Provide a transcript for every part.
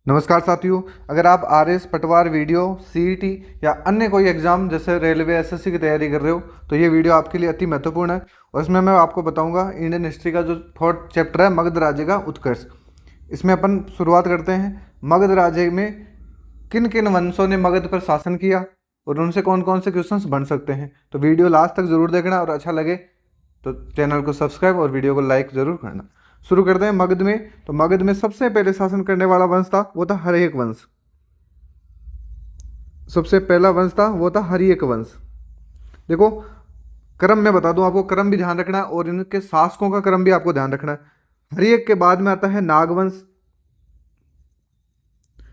नमस्कार साथियों। अगर आप आरएस पटवार वीडियो सीईटी या अन्य कोई एग्ज़ाम जैसे रेलवे एसएससी की तैयारी कर रहे हो तो ये वीडियो आपके लिए अति महत्वपूर्ण है। और इसमें मैं आपको बताऊंगा इंडियन हिस्ट्री का जो फोर्थ चैप्टर है मगध राज्य का उत्कर्ष। इसमें अपन शुरुआत करते हैं। मगध राज्य में किन किन वंशों ने मगध पर शासन किया और उनसे कौन कौन से क्वेश्चंस बन सकते हैं। तो वीडियो लास्ट तक ज़रूर देखना और अच्छा लगे तो चैनल को सब्सक्राइब और वीडियो को लाइक ज़रूर करना। शुरू करते हैं मगध में। तो मगध में सबसे पहले शासन करने वाला वंश था वो था हर्यक वंश। सबसे पहला वंश था वो था हर्यक वंश। देखो क्रम में बता दूं आपको, क्रम भी ध्यान रखना है और इनके शासकों का क्रम भी आपको ध्यान रखना है। हर्यक के बाद में आता है नागवंश,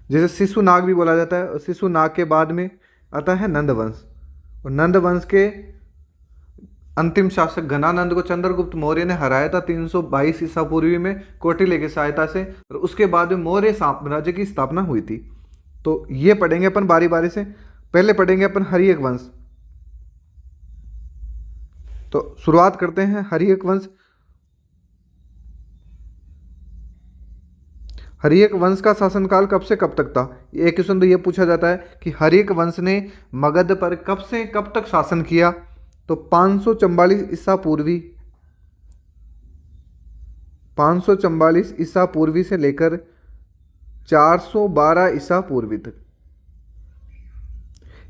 जिसे शिशु नाग भी बोला जाता है। और शिशु नाग के बाद में आता है नंदवंश। और नंदवंश के अंतिम शासक घनानंद को चंद्रगुप्त मौर्य ने हराया था 322 ईसा पूर्वी में कौटिल्य की सहायता से। और उसके बाद में मौर्य साम्राज्य की स्थापना हुई थी। तो ये पढ़ेंगे अपन बारी बारी से। पहले पढ़ेंगे अपन हर्यक वंश। तो शुरुआत करते हैं हर्यक वंश। हर्यक वंश का शासनकाल कब से कब तक था। एक क्वेश्चन तो ये पूछा जाता है कि हर्यक वंश ने मगध पर कब से कब तक शासन किया। तो 544 ईसा पूर्वी, 544 ईसा पूर्वी से लेकर 412 ईसा पूर्वी तक,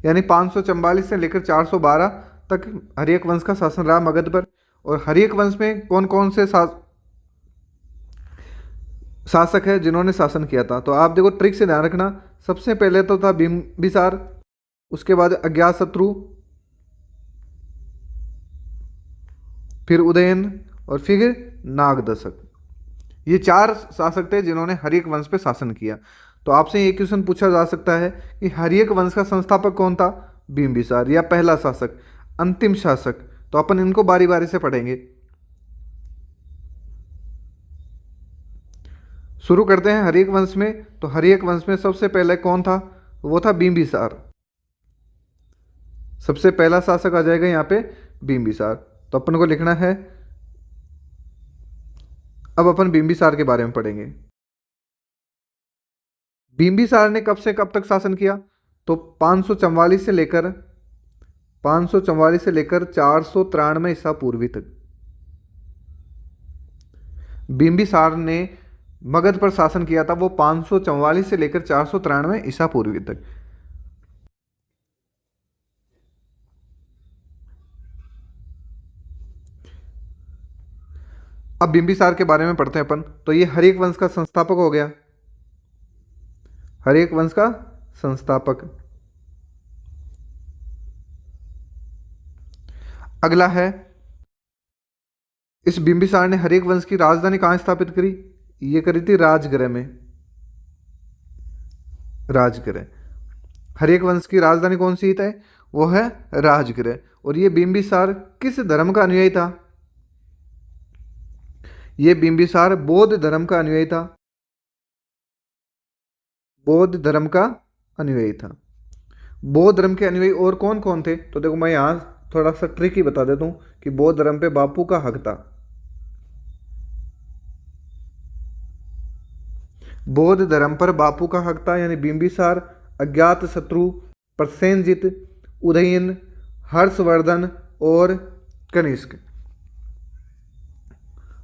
यानी 544 से लेकर 412 तक हर्यक वंश का शासन रहा मगध पर। और हर्यक वंश में कौन कौन से शासक है जिन्होंने शासन किया था। तो आप देखो ट्रिक से ध्यान रखना। सबसे पहले तो था बिंबिसार, उसके बाद अज्ञातशत्रु, फिर उदयन और फिर नागदशक। ये चार शासक थे जिन्होंने हर्यक वंश पे शासन किया। तो आपसे एक क्वेश्चन पूछा जा सकता है कि हर्यक वंश का संस्थापक कौन था। बिंबिसार या पहला शासक, अंतिम शासक। तो अपन इनको बारी बारी से पढ़ेंगे। शुरू करते हैं हर्यक वंश में। तो हर्यक वंश में सबसे पहले कौन था, वो था बिंबिसार। सबसे पहला शासक आ जाएगा यहाँ पे बिंबिसार। तो अपन को लिखना है। अब अपन बिंबिसार के बारे में पढ़ेंगे। बिंबिसार ने कब से कब तक शासन किया। तो 544 से लेकर 493 ईसा पूर्वी तक बिंबिसार ने मगध पर शासन किया था। वो 544 से लेकर 493 ईसा पूर्वी तक। अब बिंबिसार के बारे में पढ़ते हैं अपन। तो ये हर्यक वंश का संस्थापक हो गया, हर्यक वंश का संस्थापक। अगला है, इस बिंबिसार ने हर्यक वंश की राजधानी कहाँ स्थापित करी। ये करी थी राजगृह में, राजगृह। हर्यक वंश की राजधानी कौन सी है, वो है राजगृह। और ये बिंबिसार किस धर्म का अनुयायी था। ये बिंबिसार बौद्ध धर्म का अनुयायी था, बौद्ध धर्म का अनुयायी था। बौद्ध धर्म के अनुयायी और कौन कौन थे। तो देखो मैं यहाँ थोड़ा सा ट्रिक ही बता देता हूँ कि बौद्ध धर्म पे बापू का हक था। बौद्ध धर्म पर बापू का हक था, यानी बिंबिसार, अज्ञातशत्रु, प्रसेनजित, उदयन, हर्षवर्धन और कनिष्क।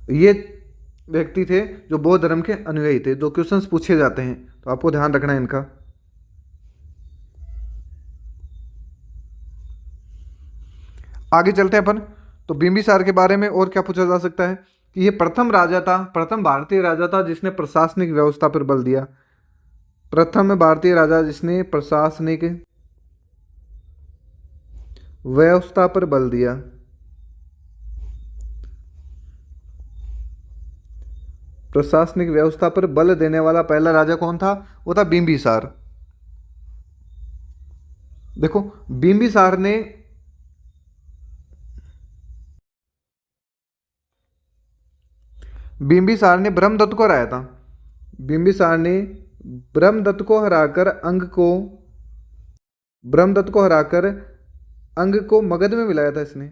ये व्यक्ति थे जो बौद्ध धर्म के अनुयायी थे। जो क्वेश्चंस पूछे जाते हैं तो आपको ध्यान रखना है इनका। आगे चलते हैं अपन। तो बिंबिसार के बारे में और क्या पूछा जा सकता है कि ये प्रथम राजा था, प्रथम भारतीय राजा था जिसने प्रशासनिक व्यवस्था पर बल दिया। प्रथम भारतीय राजा जिसने प्रशासनिक व्यवस्था पर बल दिया। प्रशासनिक व्यवस्था पर बल देने वाला पहला राजा कौन था, वो था बिंबिसार। देखो बिंबिसार ने ब्रह्मदत्त को हराया था। बिंबिसार ने ब्रह्मदत्त को हराकर अंग को मगध में मिलाया था इसने।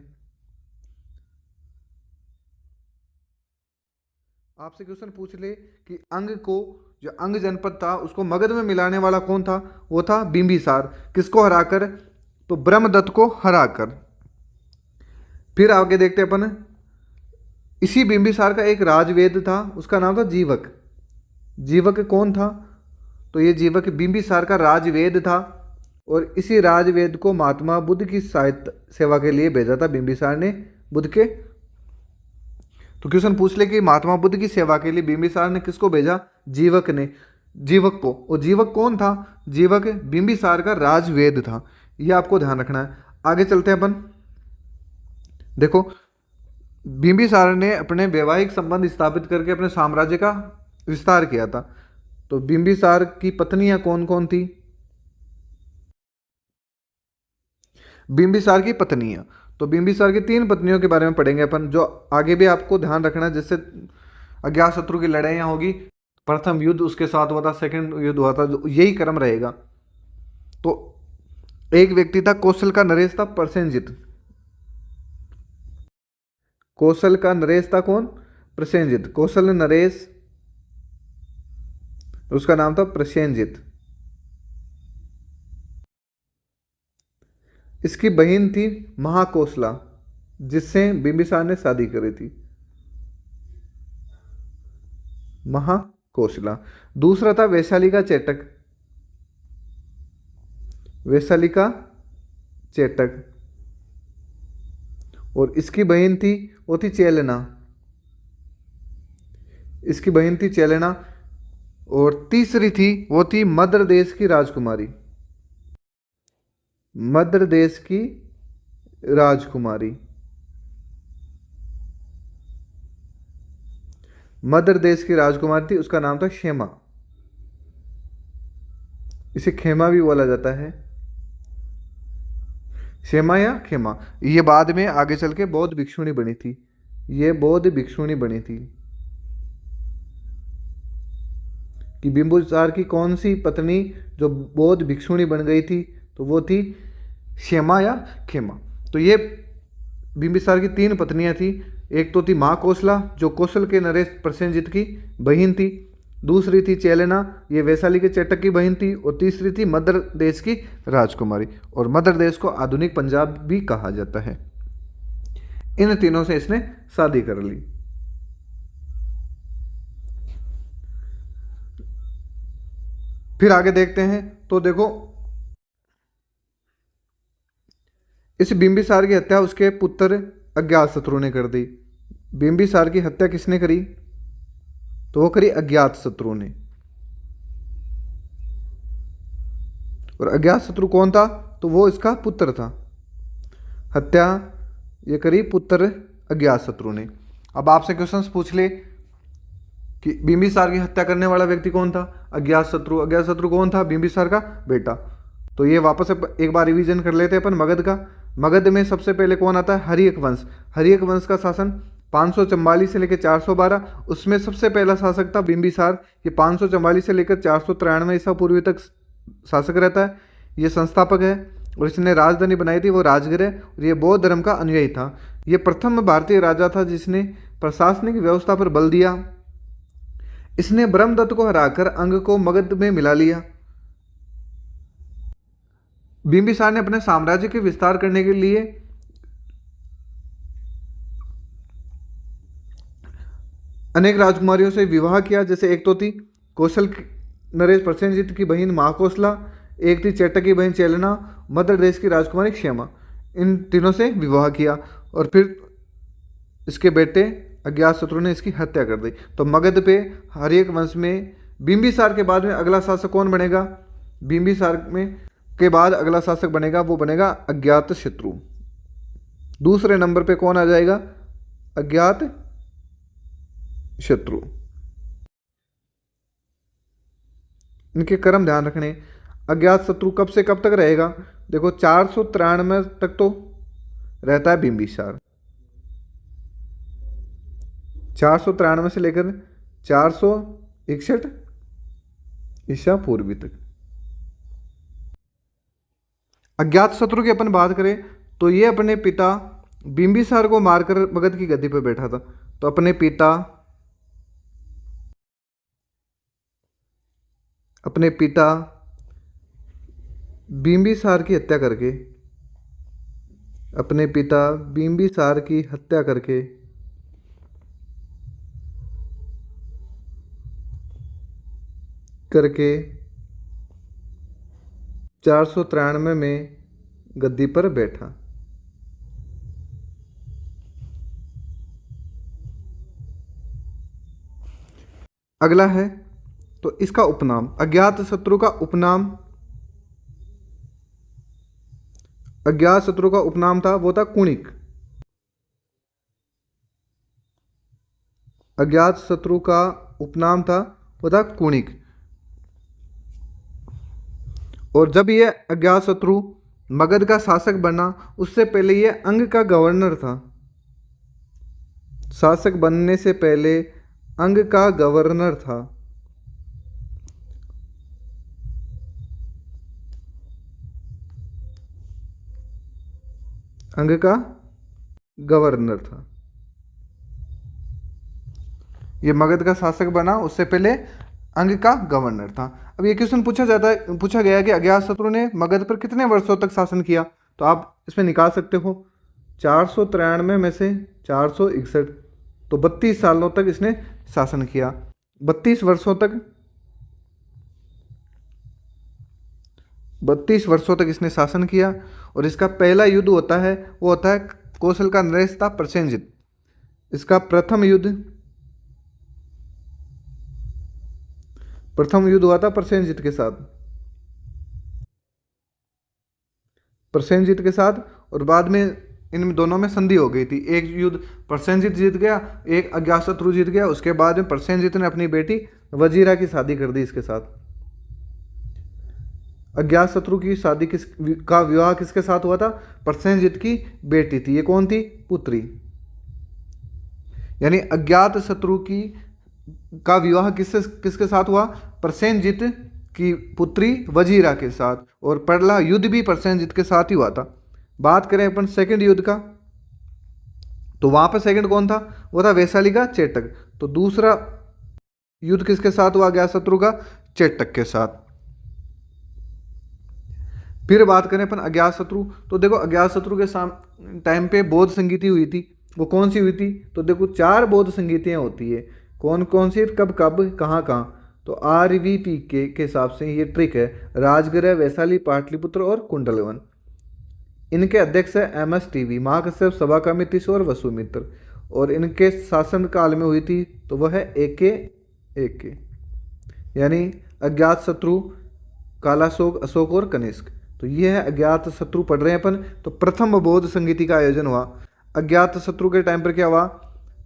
आपसे क्वेश्चन पूछ ले कि अंग को जो अंग जनपद था उसको मगध में मिलाने वाला कौन था? वो था बिंबिसार। किसको हराकर? तो ब्रह्मदत्त को हराकर। फिर आगे देखते हैं अपन, इसी बिंबिसार का एक राजवेद था, उसका नाम था जीवक। जीवक कौन था? तो ये जीवक बिंबिसार का राजवेद था और इसी राजवेद को महात्मा बुद्ध की साहित्य सेवा के लिए भेजा था बिंबिसार ने बुद्ध के। तो क्वेश्चन पूछ ले कि महात्मा बुद्ध की सेवा के लिए बिंबिसार ने किसको भेजा? जीवक ने, जीवक को। और जीवक कौन था? जीवक बिंबिसार का राजवेद था। ये आपको ध्यान रखना है। आगे चलते हैं अपन। देखो, बिंबिसार ने अपने वैवाहिक संबंध स्थापित करके अपने साम्राज्य का विस्तार किया था। तो बिंबिसार की पत्नियां कौन कौन थी? बिंबिसार की पत्नियां, तो बिंबिसार की 3 पत्नियों के बारे में पढ़ेंगे अपन, जो आगे भी आपको ध्यान रखना है। जिससे अज्ञातशत्रु की लड़ाइयाँ होगी, प्रथम युद्ध उसके साथ हुआ था, सेकंड युद्ध हुआ था, यही क्रम रहेगा। तो एक व्यक्ति था कौशल का नरेश था प्रसेनजित। कौशल का नरेश था कौन? प्रसेनजित। कौशल नरेश, उसका नाम था प्रसेनजित। इसकी बहन थी महाकौशला, जिससे बिंबिसार ने शादी करी थी, महाकौशला। दूसरा था वैशाली का चेटक, वैशाली का चेटक। और इसकी बहन थी, वो थी चेलना, इसकी बहन थी चेलना। और तीसरी थी, वो थी मद्र देश की राजकुमारी, मद्र देश की राजकुमारी, मद्र देश की राजकुमारी थी, उसका नाम था क्षेमा। इसे खेमा भी बोला जाता है, क्षेमा या खेमा। ये बाद में आगे चल के बौद्ध भिक्षुणी बनी थी, ये बौद्ध भिक्षुणी बनी थी। कि बिंबिसार की कौन सी पत्नी जो बौद्ध भिक्षुणी बन गई थी? तो वो थी क्षेमा या खेमा। तो ये बिंबिसार की 3 पत्नियां थी। एक तो थी महाकौशला, जो कौशल के नरेश प्रसेनजित की बहन थी। दूसरी थी चेलेना, ये वैशाली के चेटक की बहन थी। और तीसरी थी मद्र देश की राजकुमारी। और मद्र देश को आधुनिक पंजाब भी कहा जाता है। इन तीनों से इसने शादी कर ली। फिर आगे देखते हैं। तो देखो, इस बिंबिसार की हत्या उसके पुत्र अज्ञातशत्रु ने कर दी। बिंबिसार की हत्या किसने करी? तो वो करी अज्ञातशत्रु ने। और अज्ञातशत्रु कौन था? तो वो इसका पुत्र था। हत्या ये करी पुत्र अज्ञातशत्रु ने। अब आपसे क्वेश्चंस पूछ ले कि बिंबिसार की हत्या करने वाला व्यक्ति कौन था? अज्ञातशत्रु। अज्ञातशत्रु कौन था? बिंबिसार का बेटा। तो ये वापस एक बार रिवीजन कर लेते हैं अपन मगध का। मगध में सबसे पहले कौन आता है? हर्यक वंश। हर्यक वंश का शासन 544 से लेकर 412। उसमें सबसे पहला शासक था बिंबिसार। ये 544 से लेकर 493 ईसा पूर्व तक शासक रहता है। ये संस्थापक है और इसने राजधानी बनाई थी वो राजगृह है। और ये बौद्ध धर्म का अनुयायी था। ये प्रथम भारतीय राजा था जिसने प्रशासनिक व्यवस्था पर बल दिया। इसने ब्रह्मदत्त को हराकर अंग को मगध में मिला लिया। बिंबिसार ने अपने साम्राज्य के विस्तार करने के लिए अनेक राजकुमारियों से विवाह किया। जैसे एक तो थी कौशल नरेश प्रसेनजित की बहन महाकौशला, एक थी चेटक की बहन चेलना, मद्र देश की राजकुमारी क्षेमा। इन तीनों से विवाह किया और फिर इसके बेटे अज्ञातशत्रु ने इसकी हत्या कर दी। तो मगध पे हर्यक वंश में बिंबिसार के बाद में अगला शासक कौन बनेगा? बिंबिसार में के बाद अगला शासक बनेगा वो बनेगा अज्ञातशत्रु। दूसरे नंबर पे कौन आ जाएगा? अज्ञातशत्रु। इनके क्रम ध्यान रखने। अज्ञातशत्रु कब से कब तक रहेगा? देखो 493 तक तो रहता है बिंबिसार, 493 से लेकर 461 ईसा पूर्व तक। अज्ञातशत्रु की अपन बात करें तो ये अपने पिता बिंबिसार को मारकर मगध की गद्दी पर बैठा था। तो अपने पिता अपने पिता बिंबिसार की हत्या करके, अपने पिता बिंबिसार की हत्या करके करके 493 में गद्दी पर बैठा। अगला है तो इसका उपनाम, अज्ञात शत्रु का उपनाम, अज्ञात शत्रु का उपनाम था वो था कुणिक। अज्ञात शत्रु का उपनाम था वो था कुणिक। और जब ये अज्ञात शत्रु मगध का शासक बना, उससे पहले ये अंग का गवर्नर था। शासक बनने से पहले अंग का गवर्नर था। अंग का गवर्नर था। ये मगध का शासक बना, उससे पहले अंग का गवर्नर था। अब ये क्वेश्चन पूछा गया कि अज्ञातशत्रु ने मगध पर कितने वर्षों तक शासन किया, तो आप इसमें निकाल सकते हो 493 में से 461, तो 32 सालों तक इसने शासन किया। 32 वर्षों तक, 32 वर्षों तक इसने शासन किया। और इसका पहला युद्ध होता है वो होता है कौशल का नरेश था प्रसेनजित। इसका प्रथम युद्ध हुआ था प्रसेनजित के साथ, प्रसेनजित के साथ। और बाद में इन दोनों में संधि हो गई थी। एक युद्ध प्रसेनजित जीत गया, एक अज्ञातशत्रु जीत गया। उसके बाद में प्रसेनजित ने अपनी बेटी वजीरा की शादी कर दी इसके साथ। अज्ञातशत्रु की शादी का विवाह किसके साथ हुआ था? प्रसेनजित की बेटी थी। ये कौन थी? पुत्री। यानी अज्ञातशत्रु का विवाह किसके साथ हुआ? प्रसेनजित की पुत्री वजीरा के साथ। और पहला युद्ध भी प्रसेनजित के साथ ही हुआ था। बात करें अपन सेकंड युद्ध का, तो वहां पर सेकंड कौन था? वो था वैशाली का चेटक। तो दूसरा युद्ध किसके साथ हुआ अज्ञातशत्रु का? चेटक के साथ। फिर बात करें अपन अज्ञातशत्रु, तो देखो अज्ञातशत्रु के टाइम पे बौद्ध संगीति हुई थी। वो कौन सी हुई थी? तो देखो 4 बौद्ध संगीतियाँ होती है। कौन कौन सी, कब कब, कहाँ कहाँ? तो RVP के हिसाब से ये ट्रिक है। राजगृह, वैशाली, पाटलिपुत्र और कुंडलवन। इनके अध्यक्ष है MSTV, महाकश्यप, सभाकामितिश और वसुमित्र। और इनके शासन काल में हुई थी तो वह है AK, यानी अज्ञातशत्रु, कालाशोक, अशोक और कनिष्क। तो ये है अज्ञातशत्रु पढ़ रहे हैं अपन। तो प्रथम बौद्ध संगीति का आयोजन हुआ। अज्ञातशत्रु के टाइम पर क्या हुआ?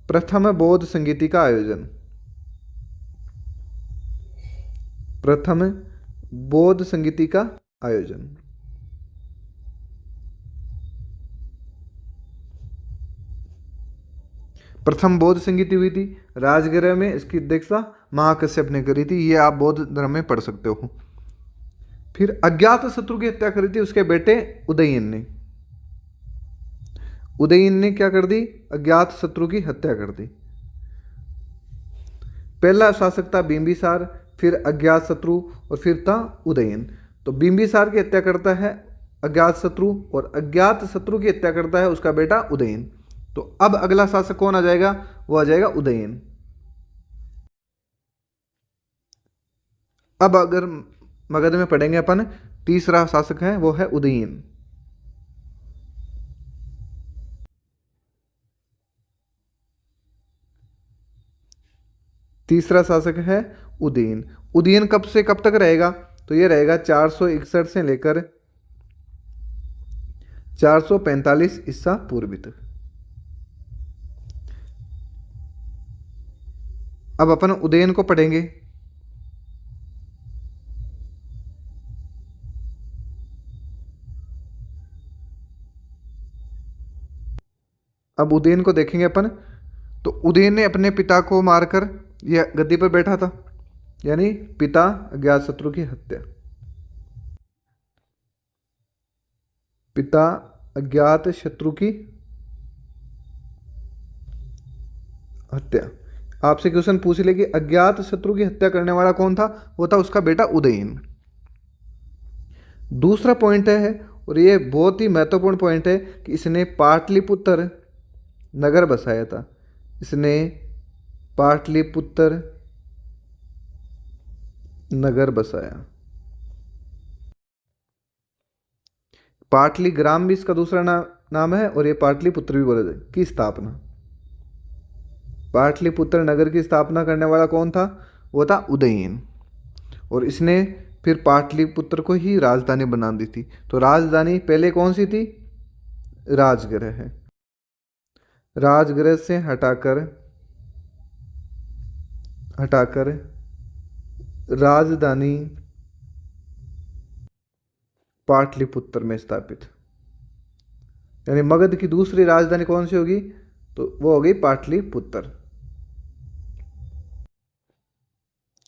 प्रथम बौद्ध संगीति का आयोजन। प्रथम बौद्ध संगीति का आयोजन। प्रथम बौद्ध संगीति हुई थी राजगृह में। इसकी अध्यक्षता महाकश्यप ने करी थी। ये आप बौद्ध धर्म में पढ़ सकते हो। फिर अज्ञातशत्रु की हत्या करी थी उसके बेटे उदयन ने। उदयन ने क्या कर दी? अज्ञातशत्रु की हत्या कर दी। पहला शासक था बिंबिसार, फिर अज्ञातशत्रु और फिर था उदयन। तो बिंबिसार की हत्या करता है अज्ञातशत्रु और अज्ञातशत्रु की हत्या करता है उसका बेटा उदयन। तो अब अगला शासक कौन आ जाएगा? वो आ जाएगा उदयन। अब अगर मगध में पढ़ेंगे अपन, तीसरा शासक है वो है उदयन। तीसरा शासक है उदयन। उदयन कब से कब तक रहेगा? तो ये रहेगा 461 से लेकर 445 ईसा पूर्व तक। अब अपन उदयन को पढ़ेंगे। अब उदयन को देखेंगे अपन। तो उदयन ने अपने पिता को मारकर यह गद्दी पर बैठा था, यानी पिता अज्ञातशत्रु की हत्या। पिता अज्ञातशत्रु की हत्या। आपसे क्वेश्चन पूछ ले कि अज्ञात शत्रु की हत्या करने वाला कौन था, वो था उसका बेटा उदयन। दूसरा पॉइंट है, और ये बहुत ही महत्वपूर्ण पॉइंट है, कि इसने पाटलिपुत्र नगर बसाया था। इसने पाटलिपुत्र नगर बसाया। पाटली ग्राम भी इसका दूसरा नाम है, और ये पाटलिपुत्र भी बोला जाए की स्थापना। पाटलिपुत्र नगर की स्थापना करने वाला कौन था, वो था उदयन। और इसने फिर पाटलिपुत्र को ही राजधानी बना दी थी। तो राजधानी पहले कौन सी थी, राजगृह है। राजगृह से हटाकर राजधानी पाटलिपुत्र में स्थापित, यानी मगध की दूसरी राजधानी कौन सी होगी, तो वो होगी पाटलिपुत्र।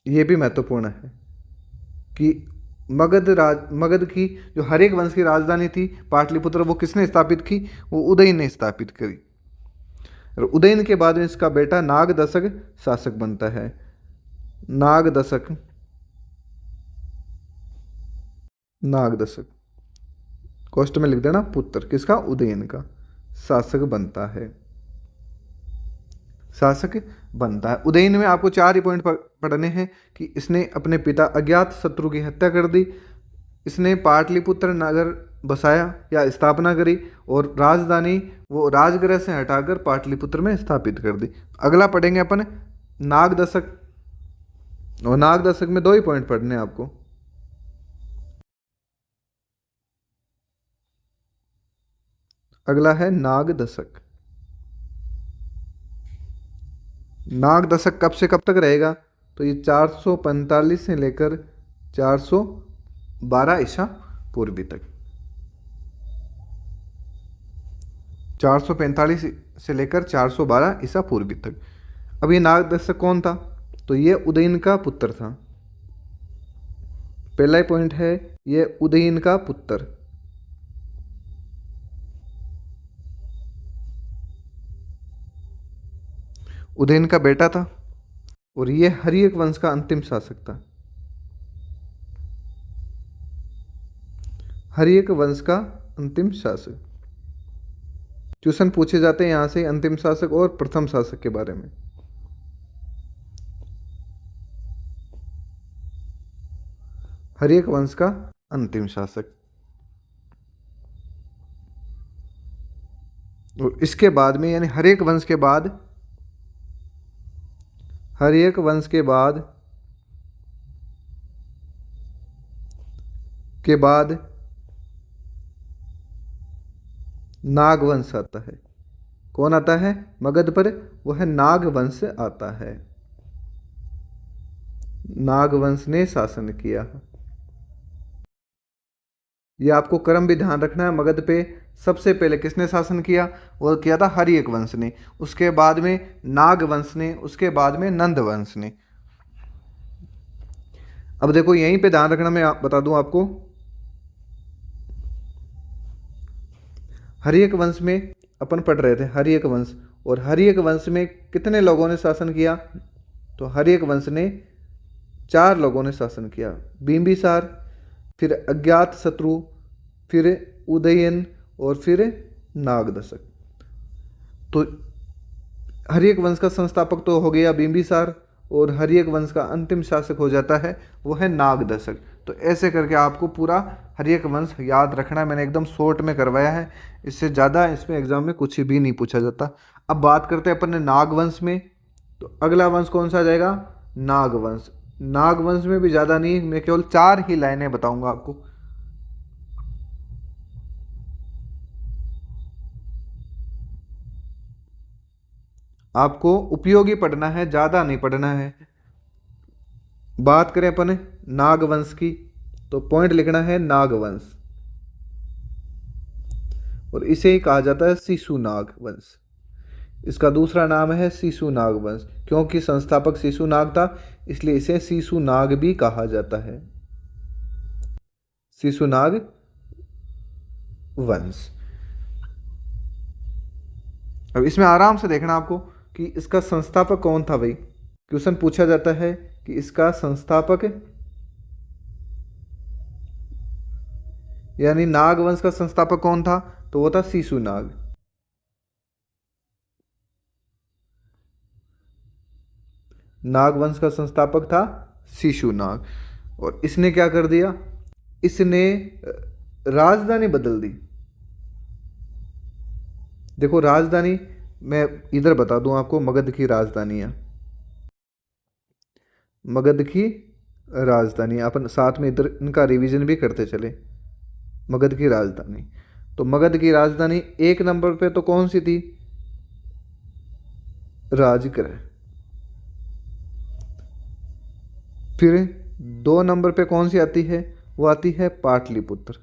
ये भी महत्वपूर्ण है कि मगध की जो हरेक वंश की राजधानी थी पाटलिपुत्र, वो किसने स्थापित की, वो उदयन ने स्थापित करी। और उदयन के बाद में इसका बेटा नागदशक शासक बनता है। नागदशक कोष्ट में लिख देना पुत्र किसका, उदयन का, शासक बनता है। उदयन में आपको 4 ही पॉइंट पढ़ने हैं कि इसने अपने पिता अज्ञात शत्रु की हत्या कर दी, इसने पाटलिपुत्र नगर बसाया या स्थापना करी, और राजधानी वो राजगृह से हटाकर पाटलिपुत्र में स्थापित कर दी। अगला पढ़ेंगे अपन नागदशक, और नागदशक में 2 ही पॉइंट पढ़ने हैं आपको। अगला है नागदशक। नागदशक कब से कब तक रहेगा, तो ये 445 से लेकर 412 ईसा पूर्वी तक। 445 से लेकर 412 ईसा पूर्वी तक। अब ये नागदशक कौन था, तो ये उदयन का पुत्र था। पहला ही पॉइंट है, ये उदयन का पुत्र। उदयन का बेटा था, और ये हर्यक वंश का अंतिम शासक था। हर्यक वंश का अंतिम शासक। क्वेश्चन पूछे जाते हैं यहां से अंतिम शासक और प्रथम शासक के बारे में। हर्यक वंश का अंतिम शासक। और इसके बाद में, यानी हर्यक वंश के बाद नागवंश आता है। कौन आता है मगध पर, वह नागवंश आता है। नागवंश ने शासन किया। यह आपको क्रम भी ध्यान रखना है। मगध पे सबसे पहले किसने शासन किया, वो किया था हर्यक वंश ने, उसके बाद में नागवंश ने, उसके बाद में नंदवंश ने। अब देखो यहीं पे ध्यान रखना, मैं बता दूं आपको। हर्यक वंश में अपन पढ़ रहे थे हर्यक वंश, और हर्यक वंश में कितने लोगों ने शासन किया, तो हर्यक वंश ने 4 लोगों ने शासन किया। बिंबिसार, फिर अज्ञात शत्रु, फिर उदयन, और फिर नागदशक। तो हर्यक वंश का संस्थापक तो हो गया बिंबिसार, और हर्यक वंश का अंतिम शासक हो जाता है वो है नागदशक। तो ऐसे करके आपको पूरा हर्यक वंश याद रखना है। मैंने एकदम शॉर्ट में करवाया है, इससे ज़्यादा इसमें एग्जाम में कुछ भी नहीं पूछा जाता। अब बात करते हैं अपन ने नागवंश में, तो अगला वंश कौन सा आ जाएगा, नागवंश। नागवंश में भी ज़्यादा नहीं, मैं केवल 4 ही लाइनें बताऊंगा आपको। आपको उपयोगी पढ़ना है, ज़्यादा नहीं पढ़ना है। बात करें अपन नागवंश की, तो पॉइंट लिखना है नागवंश, और इसे ही कहा जाता है शिशुनाग वंश। इसका दूसरा नाम है शिशुनाग वंश, क्योंकि संस्थापक शिशुनाग था, इसलिए इसे शिशुनाग भी कहा जाता है, शिशुनाग वंश। अब इसमें आराम से देखना आपको, कि इसका संस्थापक कौन था भाई। क्वेश्चन पूछा जाता है कि इसका संस्थापक यानी नाग वंश का संस्थापक कौन था, तो वो था शिशुनाग। नाग वंश का संस्थापक था शिशुनाग। और इसने क्या कर दिया, इसने राजधानी बदल दी। देखो राजधानी मैं इधर बता दूं आपको, मगध की राजधानी है, मगध की राजधानी। अपन साथ में इधर इनका रिवीजन भी करते चले। मगध की राजधानी, तो मगध की राजधानी एक नंबर पे तो कौन सी थी, राजगृह। फिर 2 नंबर पे कौन सी आती है, वो आती है पाटलिपुत्र।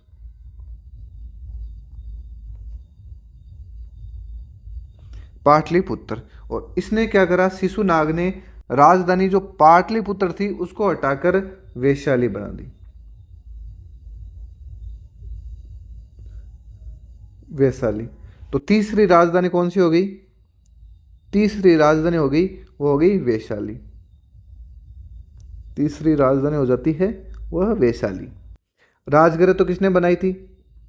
पाटलिपुत्र। और इसने क्या करा, शिशुनाग ने राजधानी जो पाटलिपुत्र थी उसको हटाकर वैशाली बना दी। वैशाली। तो तीसरी राजधानी कौन सी हो गई, तीसरी राजधानी हो गई, वो हो गई वैशाली। तीसरी राजधानी हो जाती है वह वैशाली। राजगृह तो किसने बनाई थी,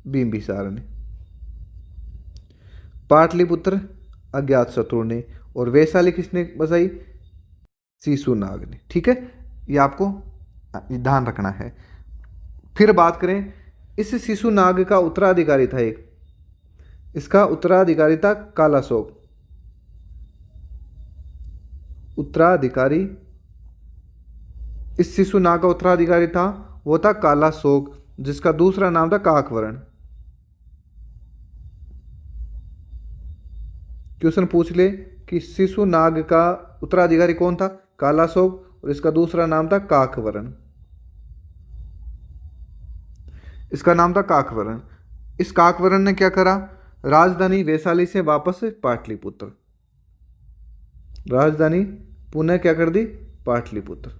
बिंबिसार ने। पाटलिपुत्र अज्ञातशत्रु ने, और वैशाली किसने बसाई, शिशुनाग ने। ठीक है, ये आपको ध्यान रखना है। फिर बात करें, इस शिशुनाग का उत्तराधिकारी था एक, इसका उत्तराधिकारी था कालाशोक। उत्तराधिकारी, इस शिशुनाग का उत्तराधिकारी था, वो था कालाशोक, जिसका दूसरा नाम था काकवर्ण। क्वेश्चन पूछ ले कि शिशुनाग का उत्तराधिकारी कौन था, कालाशोक, और इसका दूसरा नाम था काकवर्ण। इसका नाम था काकवर्ण। इस काकवर्ण ने क्या करा, राजधानी वैशाली से वापस पाटलिपुत्र, राजधानी पुनः क्या कर दी, पाटलिपुत्र।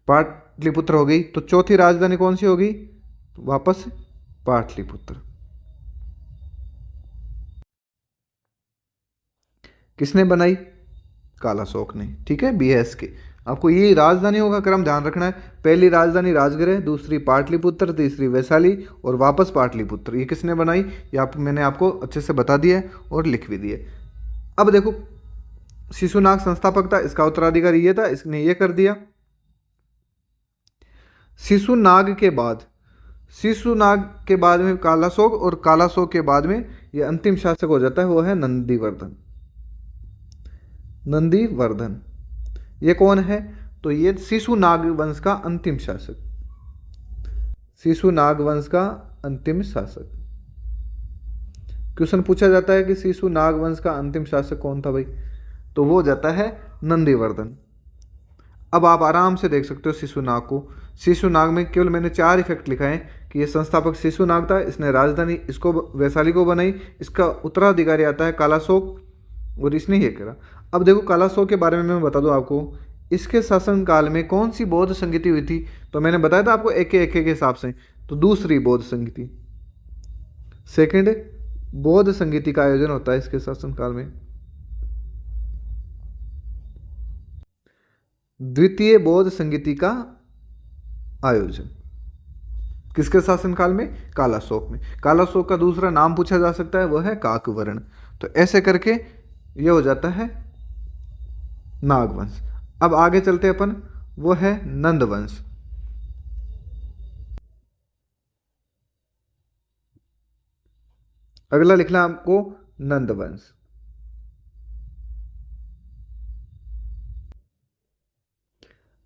पाटलिपुत्र हो गई, तो चौथी राजधानी कौन सी होगी, वापस पाटलिपुत्र। किसने बनाई, कालाशोक ने। ठीक है, बीएस के। आपको ये राजधानियों का क्रम ध्यान रखना है। पहली राजधानी राजगृह, दूसरी पाटलिपुत्र, तीसरी वैशाली, और वापस पाटलिपुत्र। ये किसने बनाई, ये मैंने आपको अच्छे से बता दिया है और लिख भी दिए। अब देखो, शिशुनाग संस्थापक था, इसका उत्तराधिकारी ये था, इसने ये कर दिया। शिशुनाग के बाद, शिशुनाग के बाद में कालाशोक, और कालाशोक के बाद में ये अंतिम शासक हो जाता है, वो है नंदीवर्धन। नंदीवर्धन ये कौन है, तो ये शिशुनाग वंश का अंतिम शासक, शिशुनाग वंश का अंतिम शासक। क्वेश्चन पूछा जाता है कि शिशुनाग वंश का अंतिम शासक कौन था भाई, तो वो हो जाता है नंदीवर्धन। अब आप आराम से देख सकते हो शिशुनाग को। शिशुनाग में केवल मैंने 4 इफेक्ट लिखा है कि ये संस्थापक शिशुनाग था, इसने राजधानी इसको वैशाली को बनाई, इसका उत्तराधिकारी आता है कालाशोक, और इसने ये करा। अब देखो कालाशोक के बारे में मैं बता दूं आपको, इसके शासनकाल में कौन सी बौद्ध संगति हुई थी, तो मैंने बताया था आपको एक के हिसाब से, तो दूसरी बौद्ध संगति, सेकंड बौद्ध संगति का आयोजन होता है इसके शासनकाल में। द्वितीय बौद्ध संगति का आयोजन किसके शासनकाल में, कालाशोक में। कालाशोक का दूसरा नाम पूछा जा सकता है, वह है काकवर्ण। तो ऐसे करके यह हो जाता है नागवंश। अब आगे चलते अपन, वो है नंदवंश। अगला लिखना आपको नंदवंश।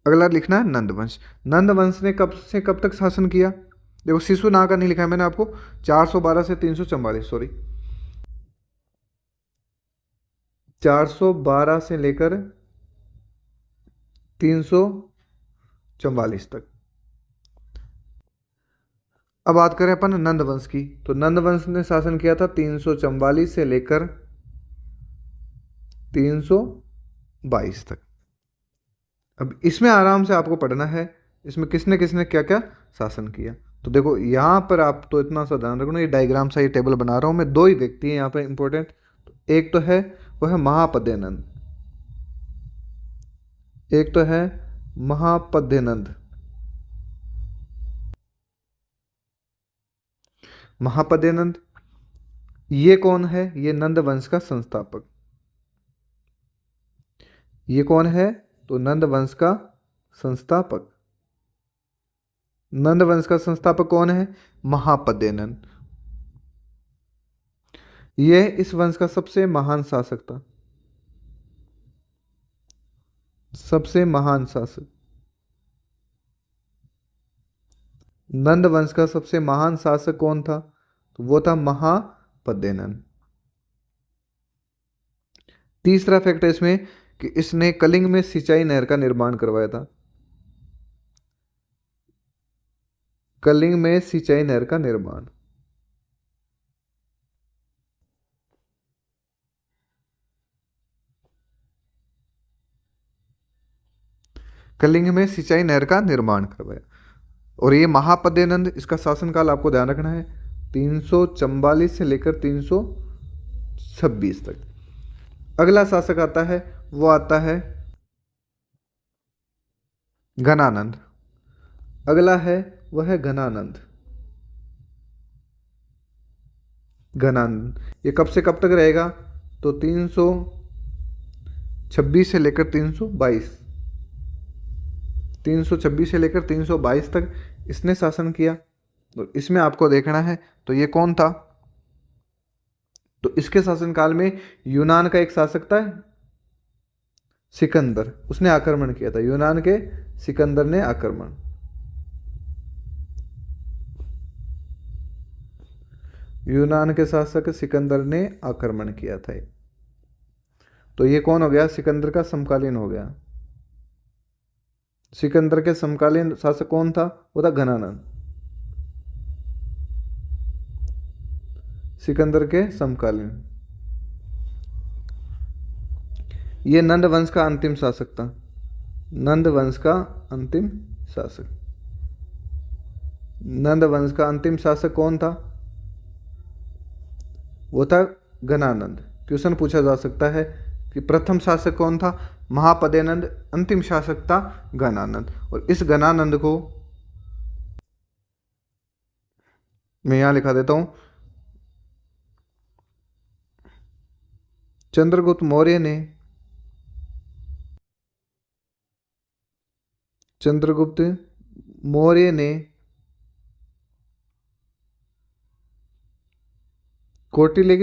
अगला लिखना है नंदवंश। नंदवंश ने कब से कब तक शासन किया, देखो शिशुनाग का नहीं लिखा है मैंने आपको, 412 से 344, सॉरी 412 से लेकर 344 तक। अब बात करें अपन नंदवंश की, तो नंदवंश ने शासन किया था 344 से लेकर 322 तक। अब इसमें आराम से आपको पढ़ना है, इसमें किसने किसने क्या क्या शासन किया। तो देखो यहाँ पर आप तो इतना सा ध्यान रखना, ये डायग्राम सा ये टेबल बना रहा हूँ मैं, दो ही व्यक्ति हैं यहाँ पे इंपॉर्टेंट। एक तो है वो है महापद्यनंद, एक तो है महापद्यनंद। महापद्यनंद ये कौन है? ये नंद वंश का संस्थापक। ये कौन है? तो नंद वंश का संस्थापक। नंद वंश का संस्थापक कौन है? महापद्यनंद। यह इस वंश का सबसे महान शासक था, सबसे महान शासक। नंद वंश का सबसे महान शासक कौन था? तो वो था महापद्यनंद। तीसरा फैक्ट है इसमें कि इसने कलिंग में सिंचाई नहर का निर्माण करवाया था। कलिंग में सिंचाई नहर का निर्माण। कलिंग में सिंचाई नहर का निर्माण करवाया। और ये महापद्यनंद, इसका शासनकाल आपको ध्यान रखना है 344 से लेकर 326 तक। अगला शासक आता है, वो आता है घनानंद। अगला है वह है घनानंद। घनानंद ये कब से कब तक रहेगा? तो 326 से लेकर 322, 326 से लेकर 322 तक इसने शासन किया। तो इसमें आपको देखना है तो ये कौन था? तो इसके शासनकाल में यूनान का एक शासक था सिकंदर, उसने आक्रमण किया था। यूनान के सिकंदर ने आक्रमण। यूनान के शासक सिकंदर ने आक्रमण किया था। तो ये कौन हो गया? सिकंदर का समकालीन हो गया। सिकंदर के समकालीन शासक कौन था? वो था घनानंद। सिकंदर के समकालीन। ये नंद वंश का अंतिम शासक था। नंद वंश का अंतिम शासक। नंद वंश का अंतिम शासक कौन था? वो था घनानंद। क्वेश्चन पूछा जा सकता है कि प्रथम शासक कौन था? महापद्यनंद। अंतिम शासक था घनानंद। और इस घनानंद को मैं यहां लिखा देता हूं। चंद्रगुप्त मौर्य ने कौटिल्य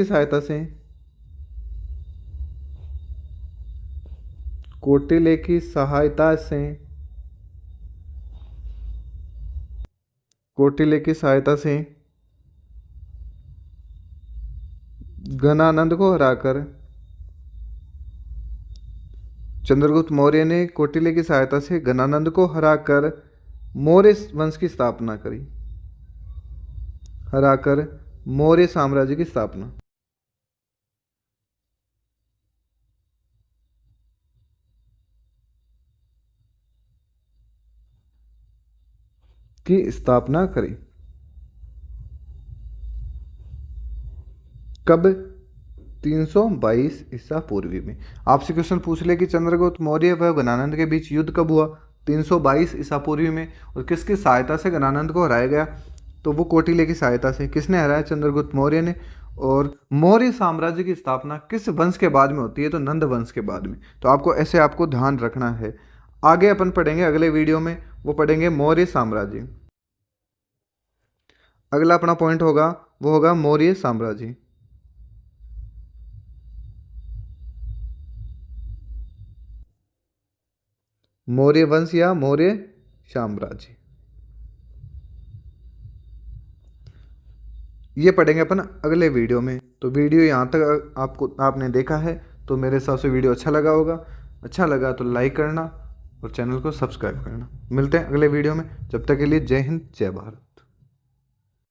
की सहायता से घनानंद को हराकर, चंद्रगुप्त मौर्य ने कौटिल्य की सहायता से घनानंद को हराकर मौर्य वंश की स्थापना करी। हराकर मौर्य साम्राज्य की स्थापना करी। कब? 322 ईसा पूर्वी में। आपसे क्वेश्चन पूछ ले कि चंद्रगुप्त मौर्य व घनानंद के बीच युद्ध कब हुआ? 322 ईसा पूर्वी में। और किसकी सहायता से घनानंद को हराया गया? तो वो कौटिल्य की सहायता से। किसने हराया? चंद्रगुप्त मौर्य ने। और मौर्य साम्राज्य की स्थापना किस वंश के बाद में होती है? तो नंद वंश के बाद में। तो आपको ऐसे आपको ध्यान रखना है। आगे अपन पढ़ेंगे अगले वीडियो में, वो पढ़ेंगे मौर्य साम्राज्य। अगला अपना पॉइंट होगा वो होगा मौर्य साम्राज्य। मौर्य वंश या मौर्य साम्राज्य, ये पढ़ेंगे अपन अगले वीडियो में। तो वीडियो यहाँ तक आपने देखा है तो मेरे हिसाब से वीडियो अच्छा लगा होगा। अच्छा लगा तो लाइक करना और चैनल को सब्सक्राइब करना। मिलते हैं अगले वीडियो में, जब तक के लिए जय हिंद जय भारत।